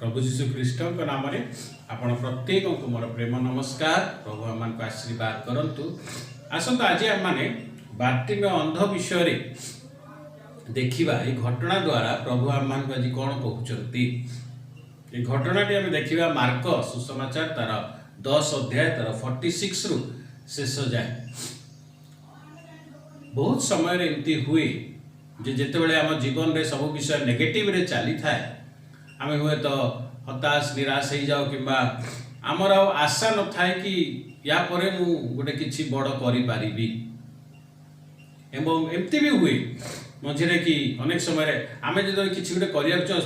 प्रभु जीशु ख्रीष्ट नाम आपण प्रत्येक को मोर प्रेम नमस्कार। प्रभु आम को आशीर्वाद करंतु। आसत आज आम मैंने बार्तिमेय अंध विषय देखा। ये घटना द्वारा प्रभु आम आज कौन कहते ये घटनाटी आम देखा मार्क सुसमाचार तार 10 अध्याय तार 46 रु शेष जाए। बहुत समय एमती हुए जिते आम जीवन में सब विषय नेगेटिव रे चली थाए आम हुए तो हताश निराश हो जाओ कि आमर आशा न थाए कि या परे मु गोटे किछि बड़ करि पारिबी। एवं एमती भी हुए मझे कि अनेक समय आम जो किसी गोटे कर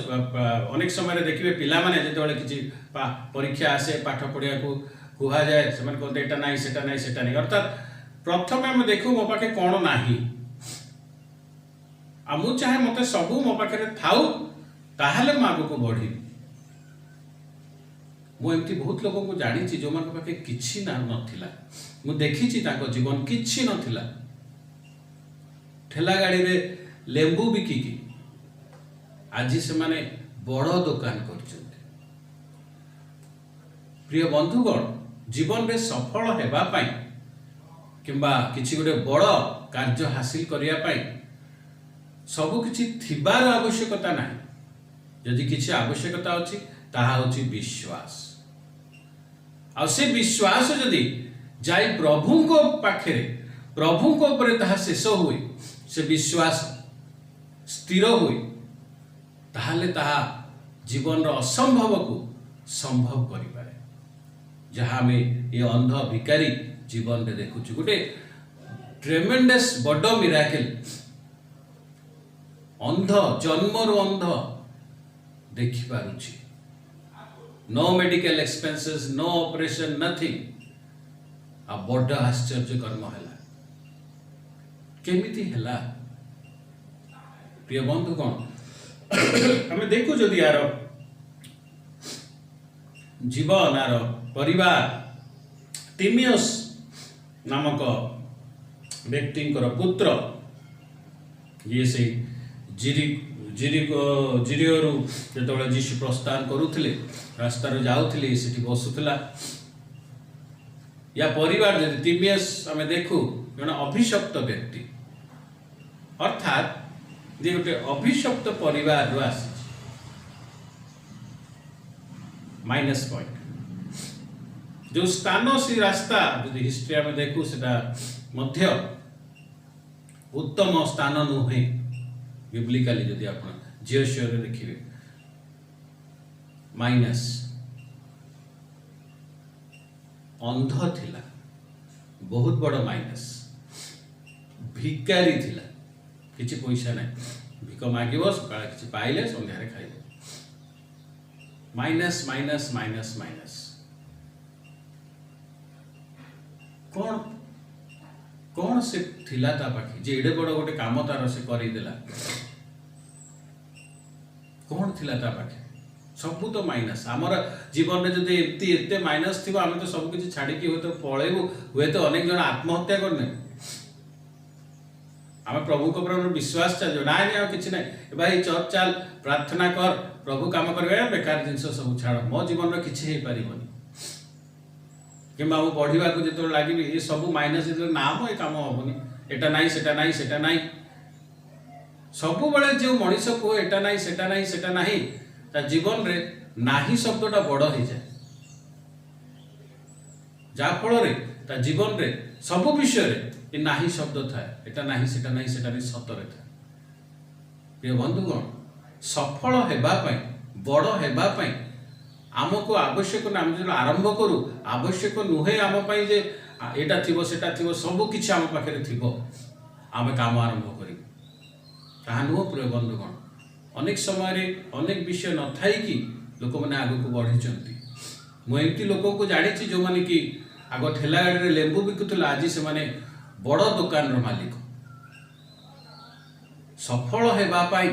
अनेक समय देखिए पिला माने जो किसी परीक्षा आसे पाठ पढ़िया को कह जाए से कहते एटा नहीं सेटा नहीं सेटा नहीं। अर्थात प्रथम आम देखू मो पाखे कौन ना मु चाहे मत सबू मो पाखे थाऊ ताहले मु आगू बढ़ी। मुझे बहुत लोगों को जानी जो मान पाखे किछि ना नथिला मु देखी जीवन किछि नथिला। ठेला गाड़ी रे लेंबू बिकिकी आज से माने बड़ दुकान करछन्ते। प्रिय बंधुगण जीवन में सफल हेबा पाई किंबा किछि गोटे बड़ कार्य हासिल करिया पाई सब किछि थिबार आवश्यकता नाही। यदि किछि आवश्यकता अछि ताहा होछि विश्वास। आ से विश्वास यदि जाई प्रभु को पाखे प्रभु को ऊपर ताहा शेष हुए से विश्वास स्थिर हुए ताहले ताहा जीवन असंभव को संभव करि पारे। जहाँ में ये अंध भिकारी जीवन में देखुछु गोटे ट्रेमेंडस बड़ मिराकल। अंध जन्मरु अंध देखि पारुछि। No medical expenses no operation nothing. आ बड़ आश्चर्य कर्म है केमिति हैला। प्रिय बंधुगण आम देखु जदि यार जीवन यार परिवार तिमियस नामक व्यक्ति पुत्र ये से जिरियोरु जो जीशु प्रस्थान करुले रास्तार जाऊले से बसुला या परिवार जदि तिमियस आम देखू जन अभिशप्त व्यक्ति अर्थात जे गोटे अभिशप्त परिवार आसी माइनस पॉइंट जो स्थान से रास्ता जो हिस्ट्री आम देखू से मध्य उत्तम स्थान नुहे। बिब्लिकली जदि आप जियोशियर देखिए माइनस अंध थिला बहुत बड़ माइनस भिकारी थिला किछि पैसा नहीं भिक मागिब सका किछि पाइले संध्यारे खाइले माइनस माइनस माइनस माइनस कौन कौन से थिला ता पाखी जे एडे बड़ गोटे काम तार से करी देला कौन थिला ता पाखी सबू तो माइनस। आमर जीवन में जब एमती एते माइनस थी आम तो सब किसी छाड़ी हुए तो पलैबू हुए तो अनेक जन आत्महत्या करने आम प्रभु को ऊपर विश्वास चल ना कि ना भाई चर्च चाल प्रार्थना कर प्रभु काम कर बेकार जिन सब छाड़ मो जीवन में किसी हो पारनि कि बढ़ा जो लगे ये सब माइनस ना मो ये कम हेनी एटा नाई सेटा नाई सेटा नाई सब बड़े जो मनीष को एटा नाई सेटा नाई सेटा नाई ता जीवन रे नाही शब्दटा बड़ हो जाए जाफल ता जीवन रे सब विषय रे नाही शब्द थाए एटा नाही सेटा नाही सेटा नहीं सतरे थाए। प्रिय बंधुगण सफल हेबा पई बड़ हेबा पई आमको आवश्यक ना आम जो आरंभ करू आवश्यक नुहे आम पाई जे एटा थिबो सेटा थिबो सब किछि आम पाखरे थिबो आम काम आरंभ करी ताहा नुह। प्रिय बंधुगण अनेक समय अनेक विषय न थाई कि लोक मैंने आग को बढ़ी मुझे लोक को जानी जो मैंने कि आग ठेला गाड़ी लेंबू बिकुला आज से माने बड़ दुकान मालिक सफल हेबापाई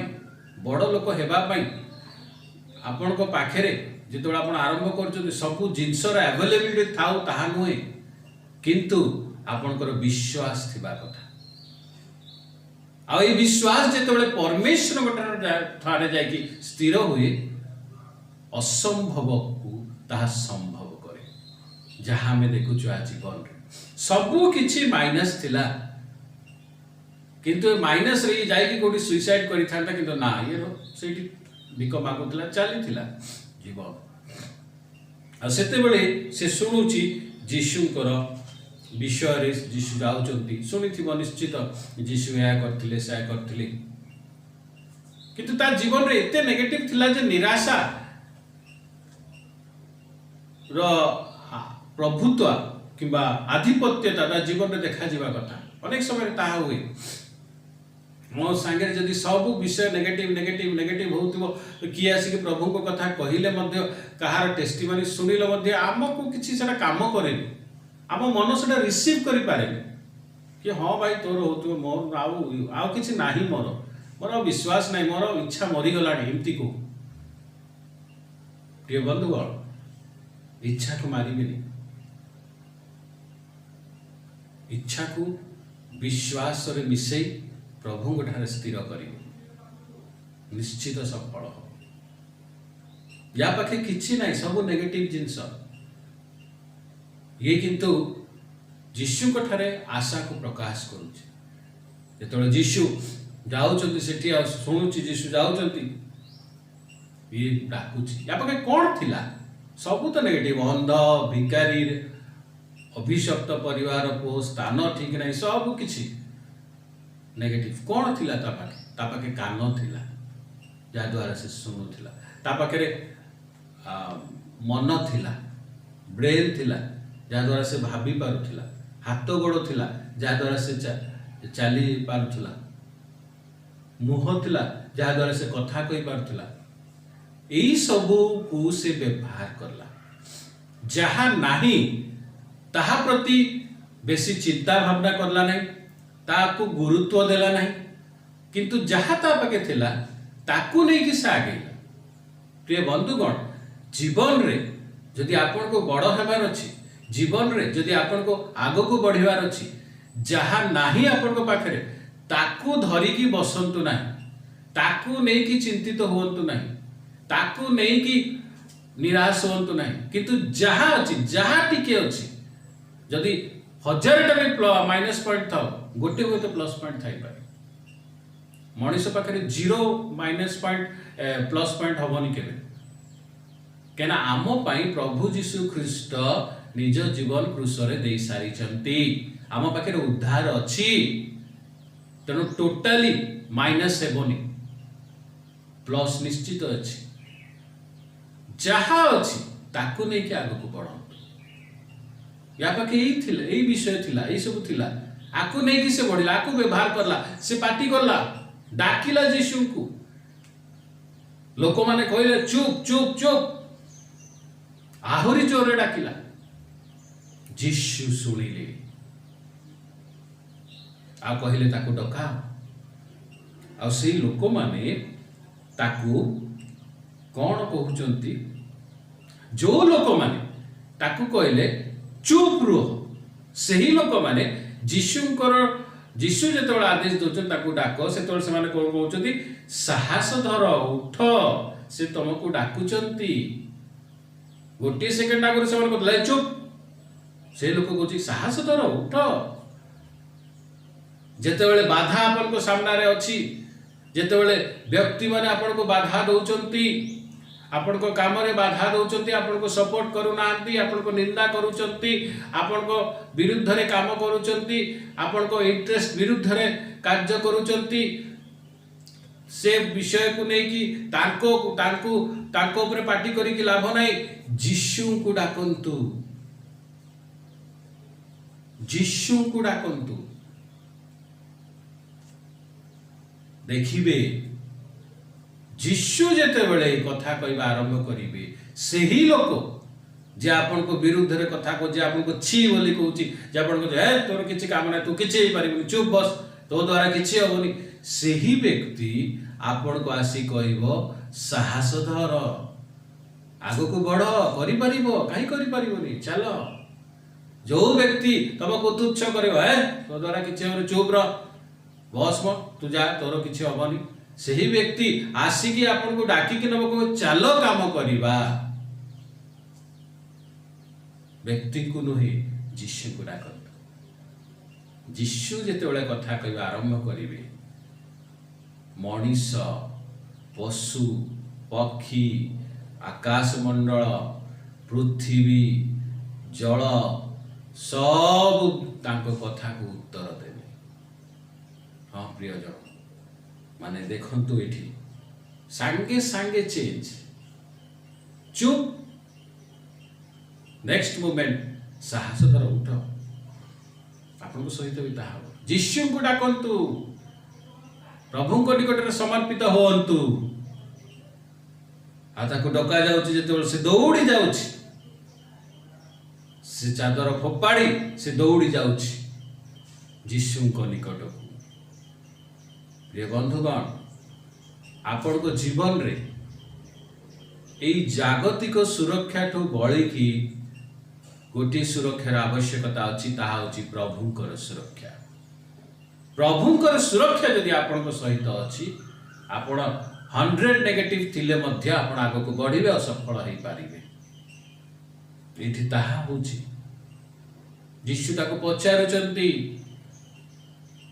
बड़ लोक हेबापाई आपण को पाखरे जो आप आरंभ कर सबू जिनसर अवेलेबिलिटी थाउ ताहा नुहे किंतु आपणकर विश्वास थिबा कथा। आ ये विश्वास जो परमेश्वर ठारे जाकि स्थिर हुए असंभव को ताहा संभव करे। जहाँ आम देखु जीवन सबू किछि माइनस थिला किंतु माइनस रे जाइकी कोठी सुइसाइड करि थांता किंतु ना ये सेठी बिक मागुतला चलीथिला जीवन। आ सेते बेले से शुणुची जीशुंकर विषय जीशु जाउचंती शुनिथिबो निश्चित जीशु या करथिले से करथिले किंतु ता जीवन रे एते नेगेटिव थिला जे निराशा रो प्रभुत्व किंबा आधिपत्यता ता जीवन रे देखा जीवा कथा अनेक समय ताहा हुए मो सांगे जदि सब विषय नेगेटिव नेगेटिव नेगेटिव होउतिबो किए आसी प्रभु को कथा कहिले मध्य कहार टेस्टिमनी सुनिले मध्य आमको किछि सेटा काम करेनी आम मन सेटा रिसीव करि पारेनी कि हाँ भाई तोर होउतिबो मोर आउ किछि नाही मोर विश्वास नहीं मोर इच्छा मरी गलानी एमती को प्रिय बंधुगण इच्छा को मारिबेनी इच्छा को विश्वास रे मिसई प्रभु ठारे स्थिर कर निश्चित सफल हो या पाखे किछि नहीं सब नेगेटिव जिनस ये किंतु जीशु को ठारे आशा को प्रकाश करुचे जो जीशु जाऊँच सेठी शुणुची जीशु जाऊँच ये डाकुची या पाखे कौन थिला सब तो नेगेटिव अंध भिकारी अभिशप्त परिवार को स्थान ठीक नहीं सब किछि नेगेटिव कौन थिला ता पाखे कान थिला जा द्वारा से शुणुथिला ता पाखे मन थिला ब्रेन थिला जा द्वारा से भाभी पारुथिला हाथ गोड़ थिला जा द्वारा से चली पारुथिला मुह थिला जा द्वारा से कथा कहि पारुथिला एई सबु को से व्यवहार करला जहा नाही ताहा प्रति बेसी चिंता भावना करला नहीं ताकू गुरुत्व देला नहीं किंतु जहाँ ता पाके थिला ताकू नहीं कि से आगेला। प्रिय बंधुगण जीवन रे जदि आपन को बड़ हेबार अछि जीवन रे जदि आपन को आगो को बढ़िबार अछि जहाँ नाही आपन को पाखरे ताकू धरी की बसंतु नहीं ताकू नहीं कि चिंतित होवंतु नहीं ताकू नहीं कि निराश होवंतु नहीं किंतु जहाँ अछि जहाँ टिके अछि जदि 1000टा भी माइनस पॉइंट था गोटे हुए तो प्लस पॉइंट थाई पारे मनीष पाखे zero minus point plus point हबनी केबे केना आम पाई प्रभु जीशु ख्रीस्ट निज जीवन क्रूसरे दे सारी चंती आम पाखे उद्धार अछि तेणु टोटाली माइनस हेबनी प्लस निश्चित अछि जहाँ अछि ताकू नहीं कि आगु को बढ़ो या पाखे यही विषय थिला यही सब थिला आकु नहीं कि से बढ़िला आकु व्यवहार करला से पार्टी करला डाकिला जीशु को लोक माने कहले चुप चुप चुप आहुरी जोरे डाकिला जीशु सुनिले आ कहले ताकू डका आ से लोक माने ताकू कौन कहउचंती जो लोक माने ताकू कहले चुप रुह सही लोक माने जीशु जेतोळे आदेश दोचन ताकू डाक सेतोळे से माने कोन कहउचंती साहस धर उठ से तुमको डाकुचंती गोटे सेकेंड आगु से माने कहले चुप से लोक कहउची साहस धर उठ जेतेବେଳେ बाधा आपन को सामना रे अछि जेतेବେଳେ व्यक्ति माने आपन को बाधा दउचंती आपण को काम रे बाधा दउचंती आपण को सपोर्ट करू नांती आपण को निंदा करूचंती आपण को विरुद्ध रे काम करूचंती आपण को इंटरेस्ट विरुद्ध रे कार्य करूचंती से विषय को नहीं कि तांको ऊपर पार्टी करी कि लाभ नहीं जीशु को डाकंतु देखिबे जीशु जेते बेले कथा कहबा आरंभ करिवे सही लोक जे आपन को विरुद्ध रे कथा को जे आपन को छी बोली कहउची जे आपन को ए तोर किछि काम नै तू किछि पारिबनी चुप बस तो द्वारा किछि होबनी सही व्यक्ति आपन को आसी कहइबो साहस धर आगो को बढ़ करि परिबो काहे करि परिबोनी चलो जो व्यक्ति तुमको तुच्छ करबो ए तो द्वारा किछि होबनी चुप रह बस म तू जा तोर किछि होबनी ସେହି ବ୍ୟକ୍ତି ଆସିକି ଆପଣଙ୍କୁ ଡାକିକି ନେବାକୁ ଚାଲ କାମ କରିବା। ବ୍ୟକ୍ତିଙ୍କୁ ନୁହେଁ ଯୀଶୁଙ୍କୁ ଡାକନ୍ତୁ। ଯୀଶୁ ଯେତେବେଳେ କଥା କହିବା ଆରମ୍ଭ କରିବେ, ମଣିଷ, ପଶୁ, ପକ୍ଷୀ, ଆକାଶମଣ୍ଡଳ, ପୃଥିବୀ, ଜଳ ସବୁ ତାଙ୍କ କଥାକୁ ଉତ୍ତର ଦେବେ। ହଁ ପ୍ରିୟଜନ ମାନେ ଦେଖନ୍ତୁ, ଏଠି ସାଙ୍ଗେ ସାଙ୍ଗେ ଚେଞ୍ଜ। ଚୁପ୍, ନେକ୍ସଟ ମୁଭମେଣ୍ଟ ସାହସ ଧର, ଉଠ, ଆପଣଙ୍କ ସହିତ ବି ତାହା ହେବ। ଯୀଶୁଙ୍କୁ ଡାକନ୍ତୁ, ପ୍ରଭୁଙ୍କ ନିକଟରେ ସମର୍ପିତ ହୁଅନ୍ତୁ। ଆଉ ତାକୁ ଡକା ଯାଉଛି ଯେତେବେଳେ ସେ ଦୌଡ଼ି ଯାଉଛି, ସେ ଚାଦର ଫୋପାଡ଼ି ସେ ଦୌଡ଼ି ଯାଉଛି ଯୀଶୁଙ୍କ ନିକଟକୁ। ପ୍ରିୟ ବନ୍ଧୁଗଣ, ଆପଣଙ୍କ ଜୀବନରେ ଏଇ ଜାଗତିକ ସୁରକ୍ଷାଠୁ ବଳିକି ଗୋଟିଏ ସୁରକ୍ଷାର ଆବଶ୍ୟକତା ଅଛି, ତାହା ହେଉଛି ପ୍ରଭୁଙ୍କର ସୁରକ୍ଷା। ପ୍ରଭୁଙ୍କର ସୁରକ୍ଷା ଯଦି ଆପଣଙ୍କ ସହିତ ଅଛି, ଆପଣ 100 ନେଗେଟିଭ ଥିଲେ ମଧ୍ୟ ଆପଣ ଆଗକୁ ବଢ଼ିବେ ଆଉ ସଫଳ ହେଇପାରିବେ। ଏଠି ତାହା ହେଉଛି। ଯୀଶୁ ତାକୁ ପଚାରୁଛନ୍ତି,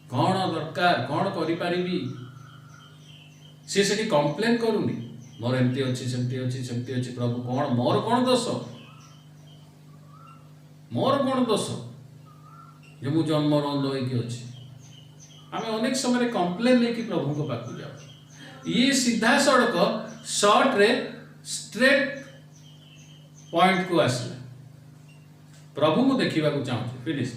କ'ଣ ଦରକାର, କ'ଣ କରିପାରିବି? ସେ ସେଠି କମ୍ପ୍ଲେନ୍ କରୁନି, ମୋର ଏମିତି ଅଛି, ସେମିତି ଅଛି, ସେମିତି ଅଛି, ପ୍ରଭୁ କ'ଣ, ମୋର କ'ଣ ଦୋଷ, ମୋର କ'ଣ ଦୋଷ ଯେ ମୁଁ ଜନ୍ମର ଅନ୍ଧ ହେଇକି ଅଛି? ଆମେ ଅନେକ ସମୟରେ କମ୍ପ୍ଲେନ୍ ନେଇକି ପ୍ରଭୁଙ୍କ ପାଖକୁ ଯାଉ। ଇଏ ସିଧାସଳଖ ସର୍ଟରେ ଷ୍ଟ୍ରେଟ୍ ପଏଣ୍ଟକୁ ଆସିଲା। ପ୍ରଭୁ ମୁଁ ଦେଖିବାକୁ ଚାହୁଁଛି, ଫିନିଶ।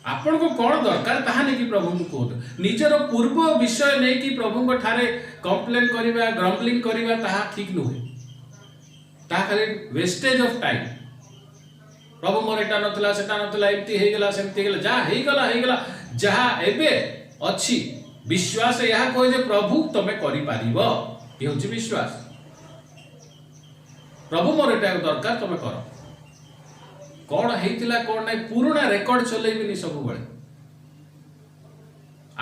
ଆପଣଙ୍କୁ କ'ଣ ଦରକାର ତାହା ନେଇକି ପ୍ରଭୁଙ୍କୁ କୁହନ୍ତୁ। ନିଜର ପୂର୍ବ ବିଷୟ ନେଇକି ପ୍ରଭୁଙ୍କ ଠାରେ କମ୍ପ୍ଲେନ୍ କରିବା, ଗ୍ରମ୍ବଲିଂ କରିବା, ତାହା ଠିକ୍ ନୁହେଁ। ତାହା ଖାଲି ୱେଷ୍ଟେଜ୍ ଅଫ୍ ଟାଇମ୍। ପ୍ରଭୁ ମୋର ଏଟା ନଥିଲା, ସେଟା ନଥିଲା, ଏମିତି ହେଇଗଲା, ସେମିତି ହେଇଗଲା, ଯାହା ହେଇଗଲା ହେଇଗଲା। ଯାହା ଏବେ ଅଛି, ବିଶ୍ୱାସ ଏହା କହେ ଯେ ପ୍ରଭୁ ତମେ କରିପାରିବ। ଇଏ ହେଉଛି ବିଶ୍ୱାସ। ପ୍ରଭୁ ମୋର ଏଟା ଦରକାର, ତମେ କର। କ'ଣ ହେଇଥିଲା, କ'ଣ ନାହିଁ, ପୁରୁଣା ରେକର୍ଡ ଚଲେଇବିନି ସବୁବେଳେ।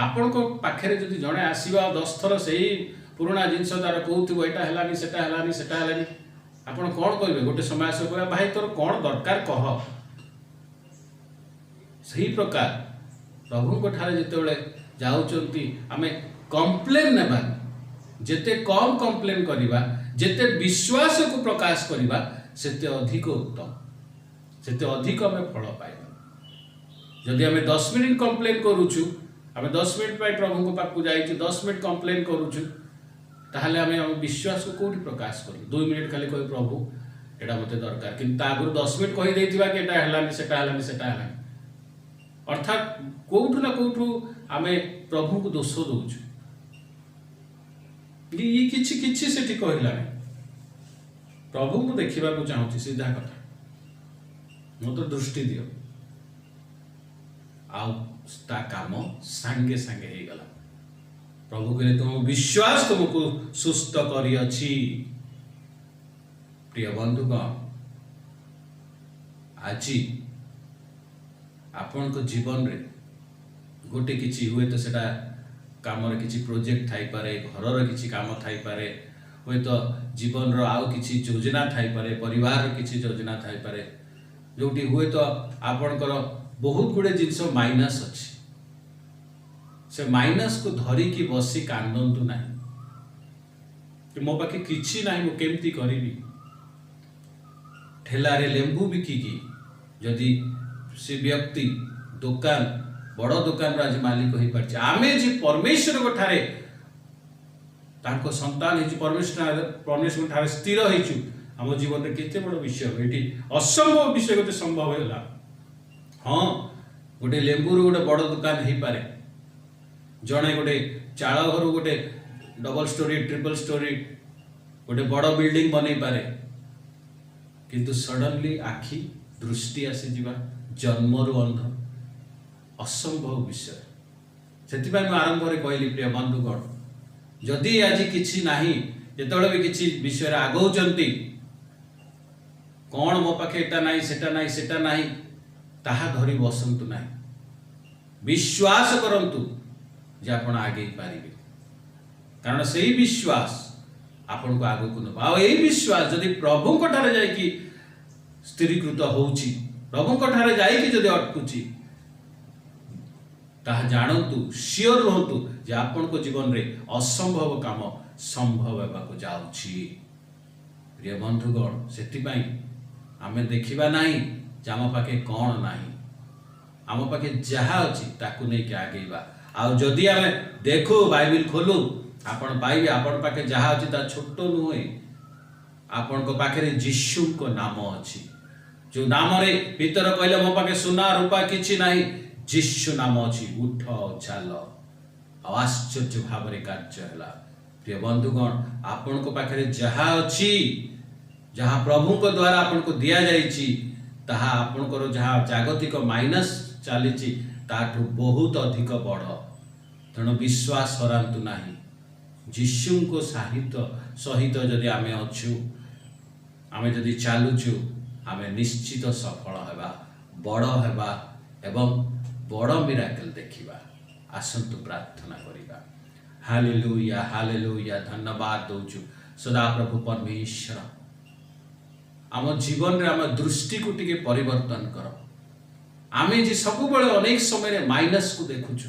ଆପଣଙ୍କ ପାଖରେ ଯଦି ଜଣେ ଆସିବ ଆଉ 10 ଥର ସେଇ ପୁରୁଣା ଜିନିଷ ତାର କହୁଥିବ, ଏଟା ହେଲାନି, ସେଟା ହେଲାନି, ସେଟା ହେଲାନି, ଆପଣ କ'ଣ କହିବେ? ଗୋଟେ ସମୟ ଆସିବ କହିବା, ଭାଇ ତୋର କ'ଣ ଦରକାର କହ। ସେହି ପ୍ରକାର ପ୍ରଭୁଙ୍କ ଠାରେ ଯେତେବେଳେ ଯାଉଛନ୍ତି, ଆମେ କମ୍ପ୍ଲେନ୍ ନେବାନି। ଯେତେ କମ୍ କମ୍ପ୍ଲେନ୍ କରିବା, ଯେତେ ବିଶ୍ୱାସକୁ ପ୍ରକାଶ କରିବା, ସେତେ ଅଧିକ ଉତ୍ତମ, ସେତେ ଅଧିକ ଆମେ ଫଳ ପାଇବା। ଯଦି ଆମେ 10 ମିନିଟ୍ କମ୍ପ୍ଲେନ୍ କରୁଛୁ, ଆମେ 10 ମିନିଟ୍ ପାଇଁ ପ୍ରଭୁଙ୍କ ପାଖକୁ ଯାଇଛୁ, 10 ମିନିଟ୍ କମ୍ପ୍ଲେନ୍ କରୁଛୁ, ତାହେଲେ ଆମେ ଆମ ବିଶ୍ୱାସକୁ କେଉଁଠି ପ୍ରକାଶ କରୁ? 2 ମିନିଟ୍ ଖାଲି କହି ପ୍ରଭୁ ଏଇଟା ମୋତେ ଦରକାର, କିନ୍ତୁ ତା ଆଗରୁ 10 ମିନିଟ୍ କହିଦେଇଥିବା କି ଏଟା ହେଲାନି, ସେଟା ହେଲାନି, ସେଟା ହେଲାନି। ଅର୍ଥାତ୍ କେଉଁଠୁ ନା କେଉଁଠୁ ଆମେ ପ୍ରଭୁଙ୍କୁ ଦୋଷ ଦେଉଛୁ। ଇଏ କିଛି କିଛି ସେଠି କହିଲାନି। ପ୍ରଭୁ ମୁଁ ଦେଖିବାକୁ ଚାହୁଁଛି, ସିଧା କଥା, ମୋତେ ଦୃଷ୍ଟି ଦିଅ। ଆଉ ତା କାମ ସାଙ୍ଗେ ସାଙ୍ଗେ ହେଇଗଲା। ପ୍ରଭୁ କହିଲେ, ତୁମ ବିଶ୍ୱାସ ତୁମକୁ ସୁସ୍ଥ କରିଅଛି। ପ୍ରିୟ ବନ୍ଧୁଗଣ, ଆଜି ଆପଣଙ୍କ ଜୀବନରେ ଗୋଟେ କିଛି ହୁଏତ ସେଟା କାମରେ କିଛି ପ୍ରୋଜେକ୍ଟ ଥାଇପାରେ, ଘରର କିଛି କାମ ଥାଇପାରେ, ହୁଏତ ଜୀବନର ଆଉ କିଛି ଯୋଜନା ଥାଇପାରେ, ପରିବାରର କିଛି ଯୋଜନା ଥାଇପାରେ, ଯେଉଁଠି ହୁଏତ ଆପଣଙ୍କର ବହୁତ ଗୁଡ଼ିଏ ଜିନିଷ ମାଇନସ୍ ଅଛି। ସେ ମାଇନସ୍କୁ ଧରିକି ବସି କାନ୍ଦନ୍ତୁ ନାହିଁ। ମୋ ପାଖେ କିଛି ନାହିଁ, ମୁଁ କେମିତି କରିବି? ଠେଲାରେ ଲେମ୍ବୁ ବିକିକି ଯଦି ସେ ବ୍ୟକ୍ତି ଦୋକାନ, ବଡ଼ ଦୋକାନର ଆଜି ମାଲିକ ହେଇପାରିଛି, ଆମେ ଯେ ପରମେଶ୍ୱରଙ୍କ ଠାରେ ତାଙ୍କ ସନ୍ତାନ ହେଇଛୁ, ପରମେଶ୍ୱରଙ୍କ ଠାରେ ସ୍ଥିର ହେଇଛୁ, ଆମ ଜୀବନରେ କେତେ ବଡ଼ ବିଷୟ। ଏଠି ଅସମ୍ଭବ ବିଷୟ ଗୋଟେ ସମ୍ଭବ ହେଲା। ହଁ, ଗୋଟେ ଲେମ୍ବୁରୁ ଗୋଟେ ବଡ଼ ଦୋକାନ ହେଇପାରେ। ଜଣେ ଗୋଟେ ଚାଳ ଘରୁ ଗୋଟେ ଡବଲ ଷ୍ଟୋରୀ, ଟ୍ରିପଲ ଷ୍ଟୋରୀ ଗୋଟେ ବଡ଼ ବିଲ୍ଡିଂ ବନେଇ ପାରେ, କିନ୍ତୁ ସଡନଲି ଆଖି ଦୃଷ୍ଟି ଆସିଯିବା, ଜନ୍ମରୁ ଅନ୍ଧ, ଅସମ୍ଭବ ବିଷୟ। ସେଥିପାଇଁ ମୁଁ ଆରମ୍ଭରେ କହିଲି, ପ୍ରିୟ ବନ୍ଧୁଗଣ, ଯଦି ଆଜି କିଛି ନାହିଁ, ଯେତେବେଳେ ବି କିଛି ବିଷୟରେ ଆଗଉଛନ୍ତି, କ'ଣ ମୋ ପାଖେ ଏଟା ନାହିଁ, ସେଟା ନାହିଁ, ସେଟା ନାହିଁ, ତାହା ଧରି ବସନ୍ତୁ ନାହିଁ। ବିଶ୍ୱାସ କରନ୍ତୁ ଯେ ଆପଣ ଆଗେଇ ପାରିବେ। कारण से ही विश्वास आपण को आगो को नबा ए विश्वास जदि प्रभु को ठारे जाय कि स्थिरीकृत होउची प्रभु को ठारे जाय कि जदि अटकुची ताहा जानतु श्योर रहतु जे आपण को जीवन रे असंभव काम संभव हेबा को जाउची। प्रिय बंधुगण सेति पई आमे देखिबा नाही जे आम पाखे कौन नाही आम पाखे जहा अच्छी ताकू नहीं के आगेबा आउ जदि आमे देखू बाइबल खोलू आपण पाइबे आपण पाखे जहा अच्छी ता छोट नुहे आपण को पाखे जीशु को नाम अच्छी जो नाम रे भीतर कहले मो पाखे सुना रूपा किछि नाही जीशु नाम अच्छी उठ चाल आश्चर्य भाव रे कार्य हला। प्रिय बंधुगण आपण को पाखे जहा अच्छी जहाँ प्रभु को द्वारा आपण को दिया जाइछि ताहा आपणकर जहाँ जागतिक माइनस चली ताठू बहुत अधिक बड़ तेणु विश्वास हरातु नाही जीशु को सहित जदि आमे अच्छु आमे जदि चालुचु आमे निश्चित सफल हेबा बड़ हेबा एवं बड़ मिराकल देखिबा। आसंतु प्रार्थना करिबा। हालेलुया हालेलुया धन्यवाद दउछु सदा प्रभु परमेश्वर आम जीवन रे आम दृष्टि को टिके परिवर्तन कर आमे जे सब बेले अनेक समय रे माइनस को देखुछु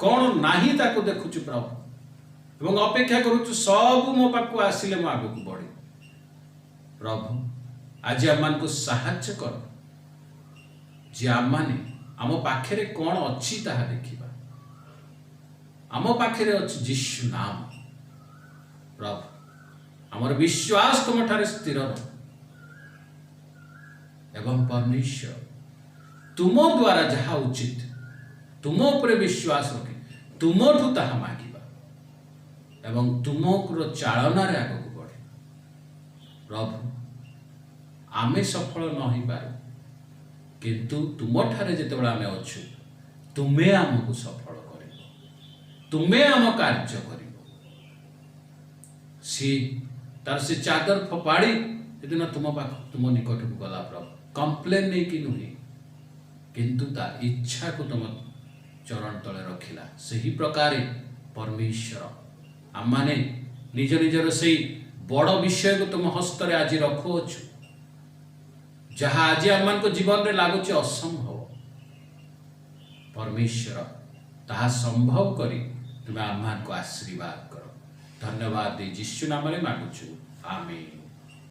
कौन नाही ताको देखुछु प्रभु एवं अपेक्षा करूछु सब मो पाखु आसिले मो आगु को बढ़ी। प्रभु आज आम को सहायता कर जे आम माने आम पाखे कौन अच्छी ताहा देखिबा आम पाखे अच्छी जीशु नाम। प्रभु आमर विश्वास तुम ठारे स्थिर एवं परमेश्वर तुम द्वारा जहा उचित तुम उपरे विश्वास रखे तुमठू ताहा मागिबा एवं तुमको चालना रे आग को बढ़े। प्रभु आमे सफल न हो पारू किंतु तुम ठारे जेतेबेला आमे अच्छु तुमे आमको सफल करिबो तुमे आम कार्य करिबो सी तार से चादर फपाड़ी सेदिन तुम पाख तुम निकट को गला प्रभु कंप्लेन नहीं कि नुहे किंतु ता इच्छा को तुम चरण तले रखिला सही प्रकार परमेश्वर आम माने निज निजर से बड़ विषय को तुम हस्त रे आज रखो अच्छु जहाँ आज आम को जीवन रे लागुचे असंभव परमेश्वर ताहा संभव करी तुम्हें आम को आशीर्वाद करो। धन्यवाद दे यीशु नाम रे मागुछु आमीन।